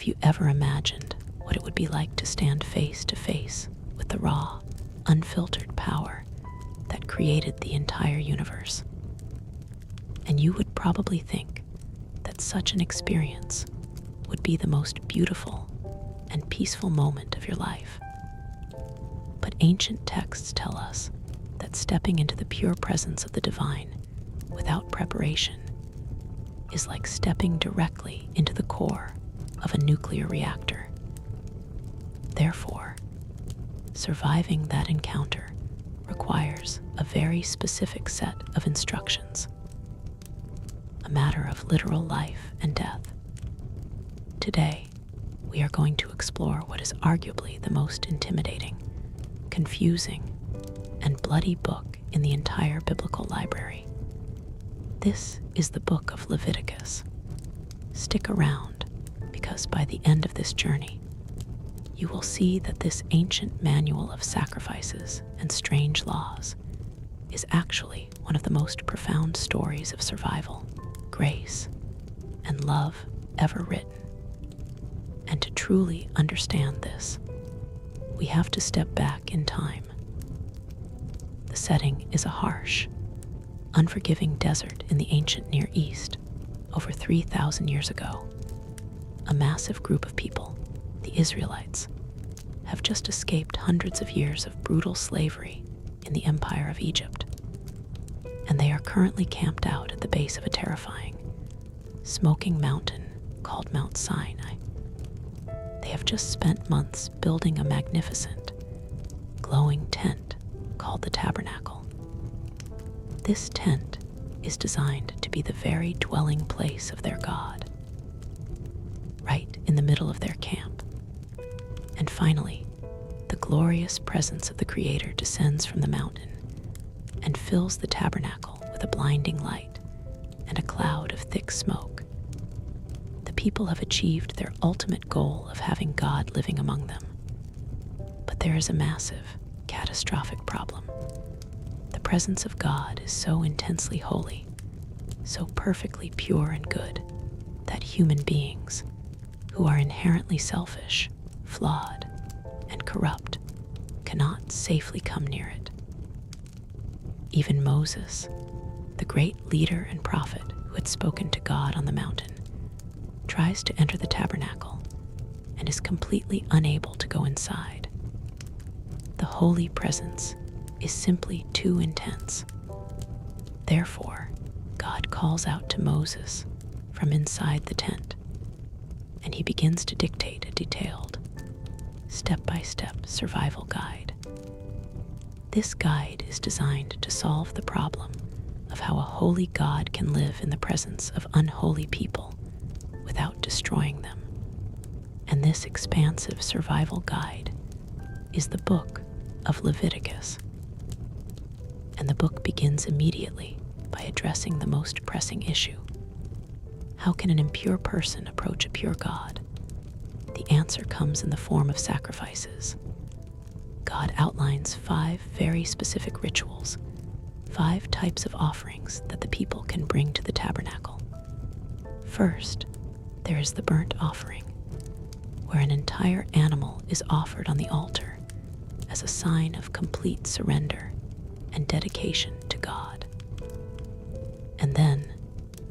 Have you ever imagined what it would be like to stand face to face with the raw, unfiltered power that created the entire universe? And you would probably think that such an experience would be the most beautiful and peaceful moment of your life. But ancient texts tell us that stepping into the pure presence of the divine without preparation is like stepping directly into the core of a nuclear reactor. Therefore, surviving that encounter requires a very specific set of instructions, a matter of literal life and death. Today, we are going to explore what is arguably the most intimidating, confusing, and bloody book in the entire biblical library. This is the book of Leviticus. Stick around, because by the end of this journey, you will see that this ancient manual of sacrifices and strange laws is actually one of the most profound stories of survival, grace, and love ever written. And to truly understand this, we have to step back in time. The setting is a harsh, unforgiving desert in the ancient Near East, over 3,000 years ago. A massive group of people, the Israelites, have just escaped hundreds of years of brutal slavery in the Empire of Egypt, and they are currently camped out at the base of a terrifying, smoking mountain called Mount Sinai. They have just spent months building a magnificent, glowing tent called the Tabernacle. This tent is designed to be the very dwelling place of their God, right in the middle of their camp. And finally, the glorious presence of the Creator descends from the mountain and fills the tabernacle with a blinding light and a cloud of thick smoke. The people have achieved their ultimate goal of having God living among them. But there is a massive, catastrophic problem. The presence of God is so intensely holy, so perfectly pure and good, that human beings, who are inherently selfish, flawed, and corrupt, cannot safely come near it. Even Moses, the great leader and prophet who had spoken to God on the mountain, tries to enter the tabernacle and is completely unable to go inside. The holy presence is simply too intense. Therefore, God calls out to Moses from inside the tent, and he begins to dictate a detailed, step-by-step survival guide. This guide is designed to solve the problem of how a holy God can live in the presence of unholy people without destroying them. And this expansive survival guide is the book of Leviticus. And the book begins immediately by addressing the most pressing issue. How can an impure person approach a pure God? The answer comes in the form of sacrifices. God outlines 5 very specific rituals, 5 types of offerings that the people can bring to the tabernacle. First, there is the burnt offering, where an entire animal is offered on the altar as a sign of complete surrender and dedication to God. And then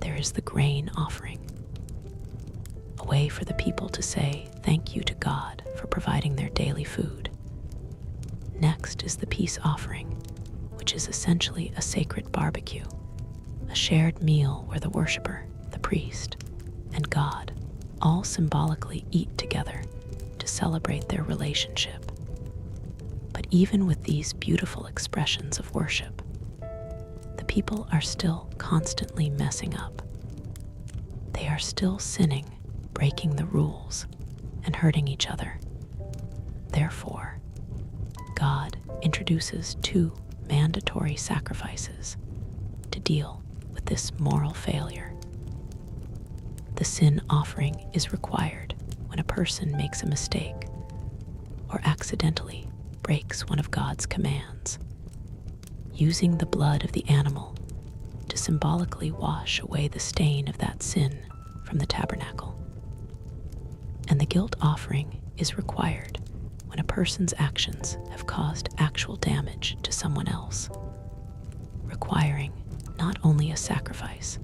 there is the grain offering, a way for the people to say thank you to God for providing their daily food. Next is the peace offering, which is essentially a sacred barbecue, a shared meal where the worshiper, the priest, and God all symbolically eat together to celebrate their relationship. But even with these beautiful expressions of worship, the people are still constantly messing up. They are still sinning, breaking the rules, and hurting each other. Therefore, God introduces 2 mandatory sacrifices to deal with this moral failure. The sin offering is required when a person makes a mistake or accidentally breaks one of God's commands, using the blood of the animal to symbolically wash away the stain of that sin from the tabernacle. And the guilt offering is required when a person's actions have caused actual damage to someone else, requiring not only a sacrifice,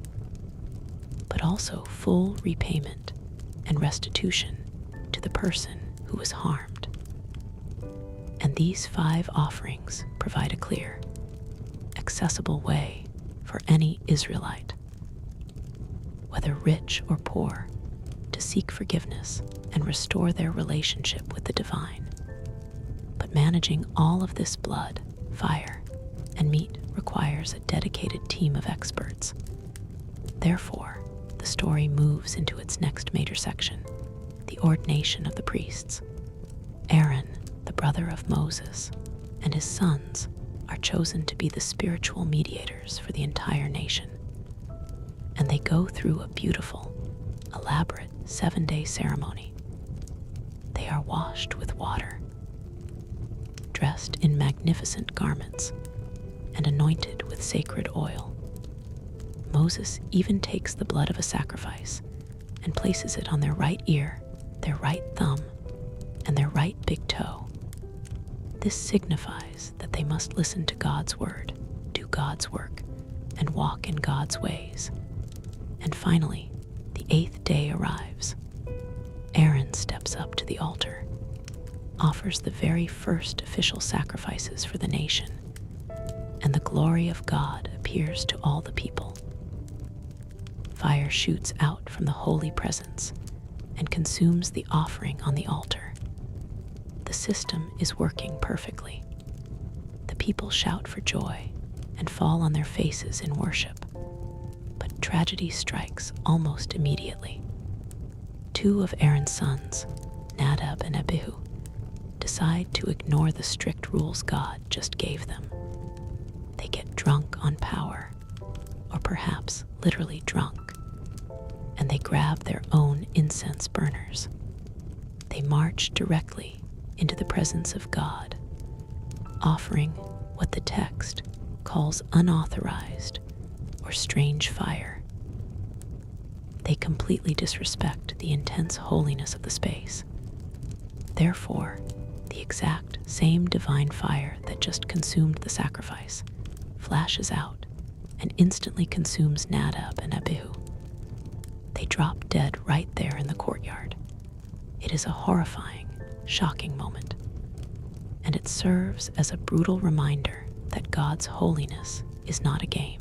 but also full repayment and restitution to the person who was harmed. And these 5 offerings provide a clear, accessible way for any Israelite, whether rich or poor, to seek forgiveness and restore their relationship with the divine. But managing all of this blood, fire, and meat requires a dedicated team of experts. Therefore, the story moves into its next major section, the ordination of the priests. Aaron, the brother of Moses, and his sons are chosen to be the spiritual mediators for the entire nation. And they go through a beautiful, elaborate 7-day ceremony. They are washed with water, dressed in magnificent garments, and anointed with sacred oil. Moses even takes the blood of a sacrifice and places it on their right ear, their right thumb, and their right big toe. This signifies that they must listen to God's word, do God's work, and walk in God's ways. And finally, the 8th day arrives. Aaron steps up to the altar, offers the very first official sacrifices for the nation, and the glory of God appears to all the people. Fire shoots out from the holy presence and consumes the offering on the altar. The system is working perfectly. The people shout for joy and fall on their faces in worship. But tragedy strikes almost immediately. 2 of Aaron's sons, Nadab and Abihu, decide to ignore the strict rules God just gave them. They get drunk on power, or perhaps literally drunk, and they grab their own incense burners. They march directly into the presence of God, offering what the text calls unauthorized or strange fire. They completely disrespect the intense holiness of the space. Therefore, the exact same divine fire that just consumed the sacrifice flashes out and instantly consumes Nadab and Abihu. They drop dead right there in the courtyard. It is a horrifying, shocking moment, and it serves as a brutal reminder that God's holiness is not a game.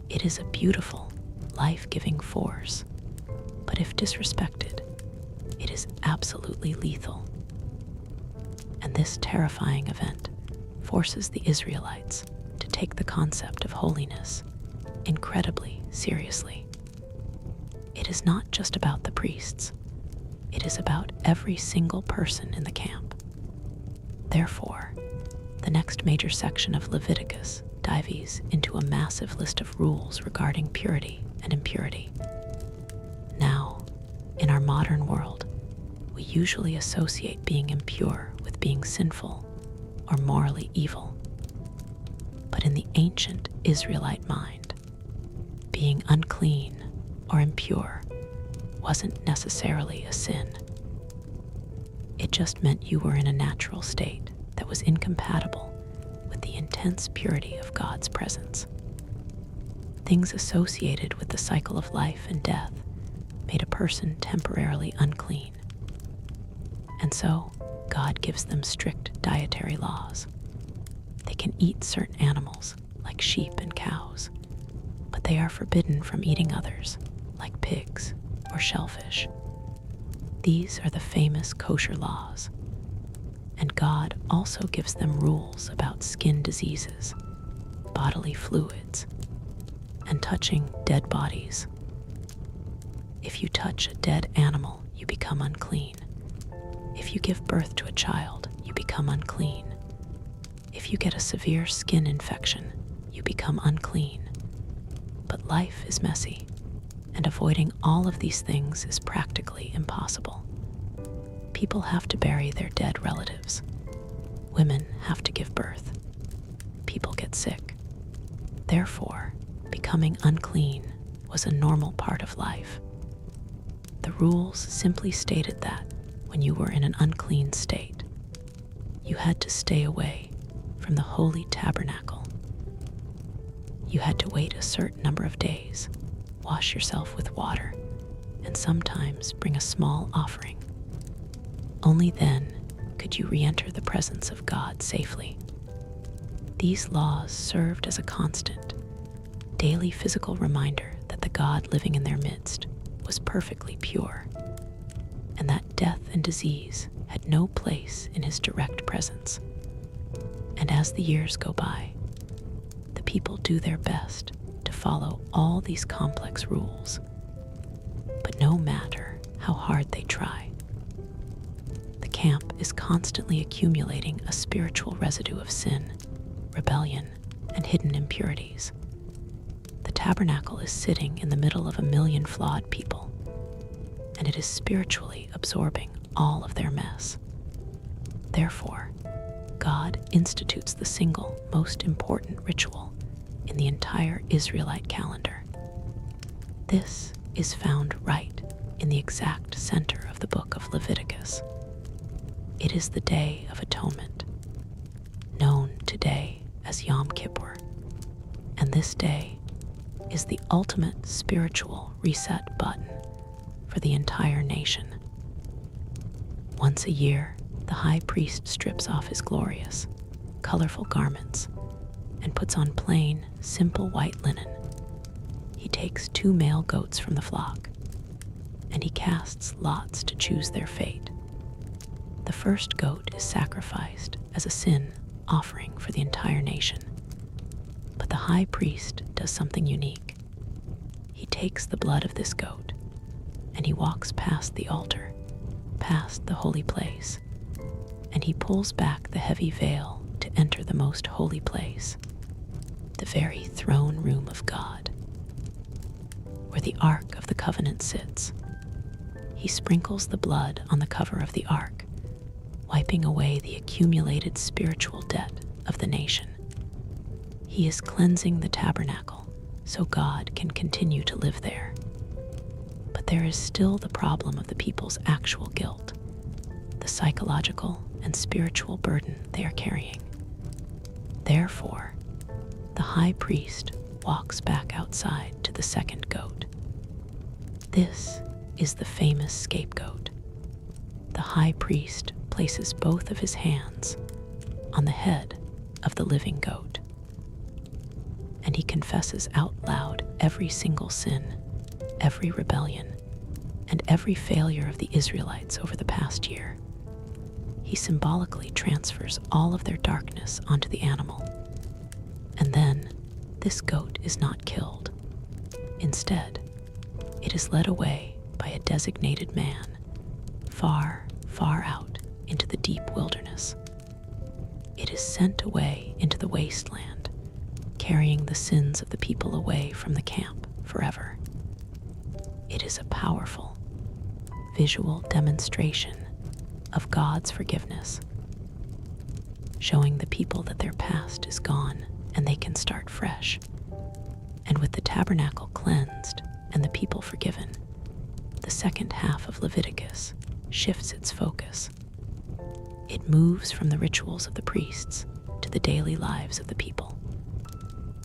It is a beautiful, life-giving force, but if disrespected, it is absolutely lethal. And this terrifying event forces the Israelites to take the concept of holiness incredibly seriously. It is not just about the priests. It is about every single person in the camp. Therefore, the next major section of Leviticus dives into a massive list of rules regarding purity and impurity. Now, in our modern world, we usually associate being impure with being sinful or morally evil. But in the ancient Israelite mind, being unclean or impure wasn't necessarily a sin. It just meant you were in a natural state that was incompatible with the intense purity of God's presence. Things associated with the cycle of life and death made a person temporarily unclean. And so, God gives them strict dietary laws. They can eat certain animals, like sheep and cows, but they are forbidden from eating others, like pigs or shellfish. These are the famous kosher laws. And God also gives them rules about skin diseases, bodily fluids, and touching dead bodies. If you touch a dead animal, you become unclean. If you give birth to a child, you become unclean. If you get a severe skin infection, you become unclean. But life is messy, and avoiding all of these things is practically impossible. People have to bury their dead relatives. Women have to give birth. People get sick. Therefore, becoming unclean was a normal part of life. The The rules simply stated that when you were in an unclean state, you had to stay away from the holy tabernacle. You had to wait a certain number of days, wash yourself with water, and sometimes bring a small offering. Only then could you re-enter the presence of God safely. These laws served as a constant, daily physical reminder that the God living in their midst was perfectly pure, and that death and disease had no place in his direct presence. And as the years go by, the people do their best to follow all these complex rules. But no matter how hard they try, the camp is constantly accumulating a spiritual residue of sin, rebellion, and hidden impurities. The tabernacle is sitting in the middle of 1,000,000 flawed people, and it is spiritually absorbing all of their mess. Therefore, God institutes the single most important ritual in the entire Israelite calendar. This is found right in the exact center of the book of Leviticus. It is the Day of Atonement, known today as Yom Kippur, and this day is the ultimate spiritual reset button for the entire nation. Once a year, the high priest strips off his glorious, colorful garments and puts on plain, simple white linen. He takes 2 male goats from the flock, and he casts lots to choose their fate. The first goat is sacrificed as a sin offering for the entire nation. But the high priest does something unique. He takes the blood of this goat, and he walks past the altar, past the holy place, and he pulls back the heavy veil to enter the most holy place, the very throne room of God, where the Ark of the Covenant sits. He sprinkles the blood on the cover of the Ark, wiping away the accumulated spiritual debt of the nation. He is cleansing the tabernacle so God can continue to live there. But there is still the problem of the people's actual guilt, the psychological and spiritual burden they are carrying. Therefore, the high priest walks back outside to the second goat. This is the famous scapegoat. The high priest places both of his hands on the head of the living goat, and he confesses out loud every single sin, every rebellion, and every failure of the Israelites over the past year. He symbolically transfers all of their darkness onto the animal. And then, this goat is not killed. Instead, it is led away by a designated man, far, far out into the deep wilderness. It is sent away into the wasteland, carrying the sins of the people away from the camp forever. It is a powerful, visual demonstration of God's forgiveness, showing the people that their past is gone and they can start fresh. And with the tabernacle cleansed and the people forgiven, the second half of Leviticus shifts its focus. It moves from the rituals of the priests to the daily lives of the people.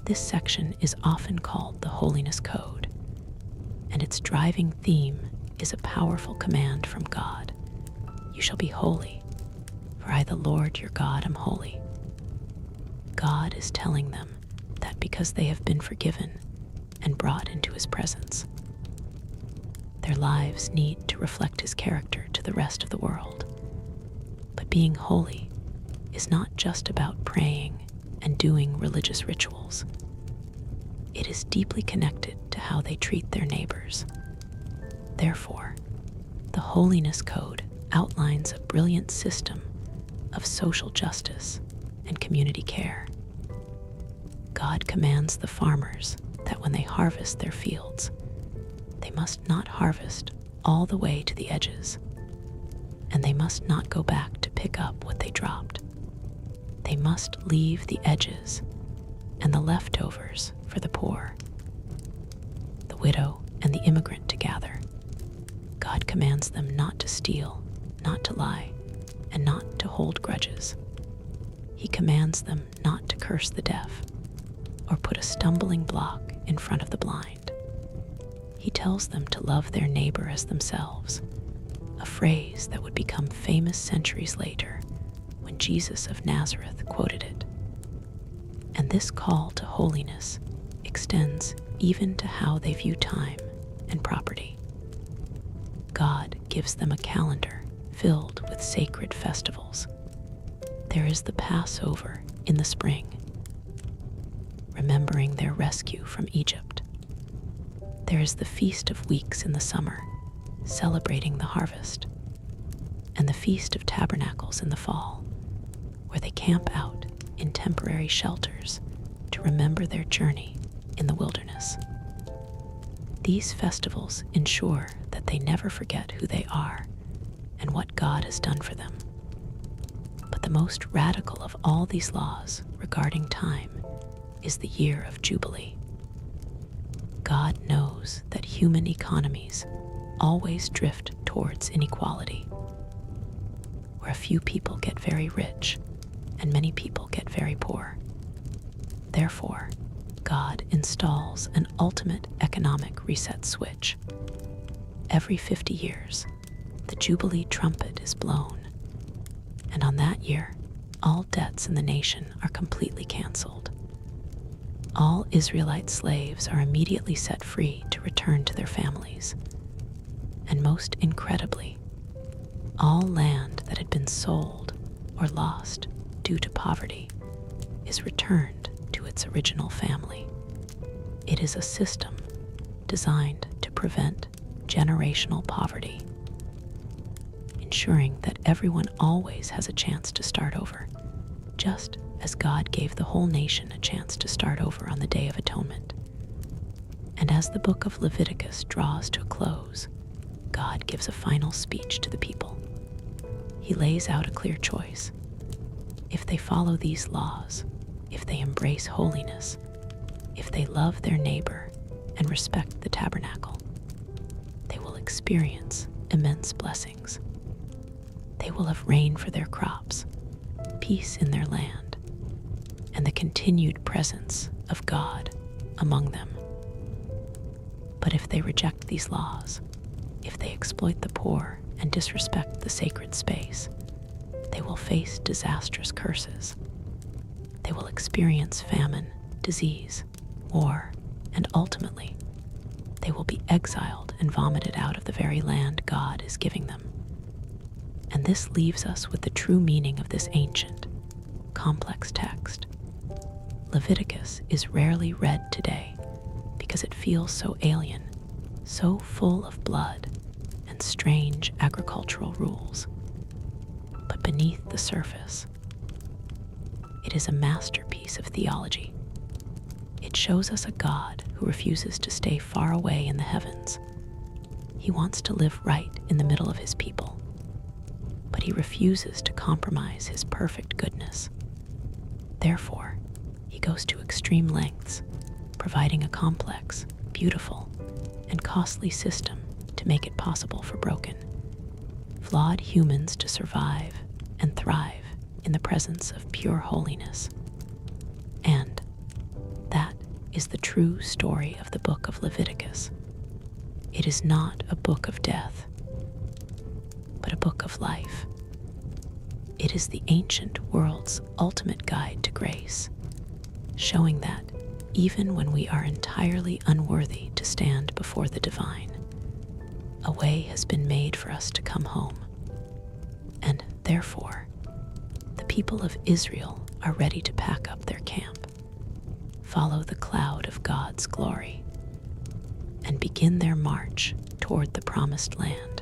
This section is often called the Holiness Code, and its driving theme is a powerful command from God. You shall be holy, for I, the Lord your God, am holy. God is telling them that because they have been forgiven and brought into his presence, their lives need to reflect his character to the rest of the world. But being holy is not just about praying and doing religious rituals. It is deeply connected to how they treat their neighbors. Therefore, the Holiness Code outlines a brilliant system of social justice and community care. God commands the farmers that when they harvest their fields, they must not harvest all the way to the edges, and they must not go back to pick up what they dropped. They must leave the edges and the leftovers for the poor, the widow and the immigrant to gather. God commands them not to steal, not to lie, and not to hold grudges. He commands them not to curse the deaf or put a stumbling block in front of the blind. He tells them to love their neighbor as themselves, a phrase that would become famous centuries later when Jesus of Nazareth quoted it. And this call to holiness extends even to how they view time and property. God gives them a calendar filled with sacred festivals. There is the Passover in the spring, remembering their rescue from Egypt. There is the Feast of Weeks in the summer, celebrating the harvest, and the Feast of Tabernacles in the fall, where they camp out in temporary shelters to remember their journey in the wilderness. These festivals ensure that they never forget who they are and what God has done for them. But the most radical of all these laws regarding time is the year of Jubilee. God knows that human economies always drift towards inequality, where a few people get very rich and many people get very poor. Therefore, God installs an ultimate economic reset switch. Every 50 years, the Jubilee trumpet is blown, and on that year, all debts in the nation are completely canceled. All Israelite slaves are immediately set free to return to their families. And most incredibly, all land that had been sold or lost due to poverty is returned to its original family. It is a system designed to prevent generational poverty, ensuring that everyone always has a chance to start over, just as God gave the whole nation a chance to start over on the Day of Atonement. And as the book of Leviticus draws to a close, God gives a final speech to the people. He lays out a clear choice. If they follow these laws, if they embrace holiness, if they love their neighbor and respect the tabernacle, they will experience immense blessings. They will have rain for their crops, peace in their land, and the continued presence of God among them. But if they reject these laws, if they exploit the poor and disrespect the sacred space, they will face disastrous curses. They will experience famine, disease, war, and ultimately, they will be exiled and vomited out of the very land God is giving them. And this leaves us with the true meaning of this ancient, complex text. Leviticus is rarely read today because it feels so alien, so full of blood and strange agricultural rules. But beneath the surface, it is a masterpiece of theology. It shows us a God who refuses to stay far away in the heavens. He wants to live right in the middle of his people, but he refuses to compromise his perfect goodness. Therefore, he goes to extreme lengths, providing a complex, beautiful, and costly system to make it possible for broken, flawed humans to survive and thrive in the presence of pure holiness. And that is the true story of the book of Leviticus. It is not a book of death, but a book of life. It is the ancient world's ultimate guide to grace, showing that even when we are entirely unworthy to stand before the divine, a way has been made for us to come home. And therefore, the people of Israel are ready to pack up their camp, follow the cloud of God's glory, and begin their march toward the promised land.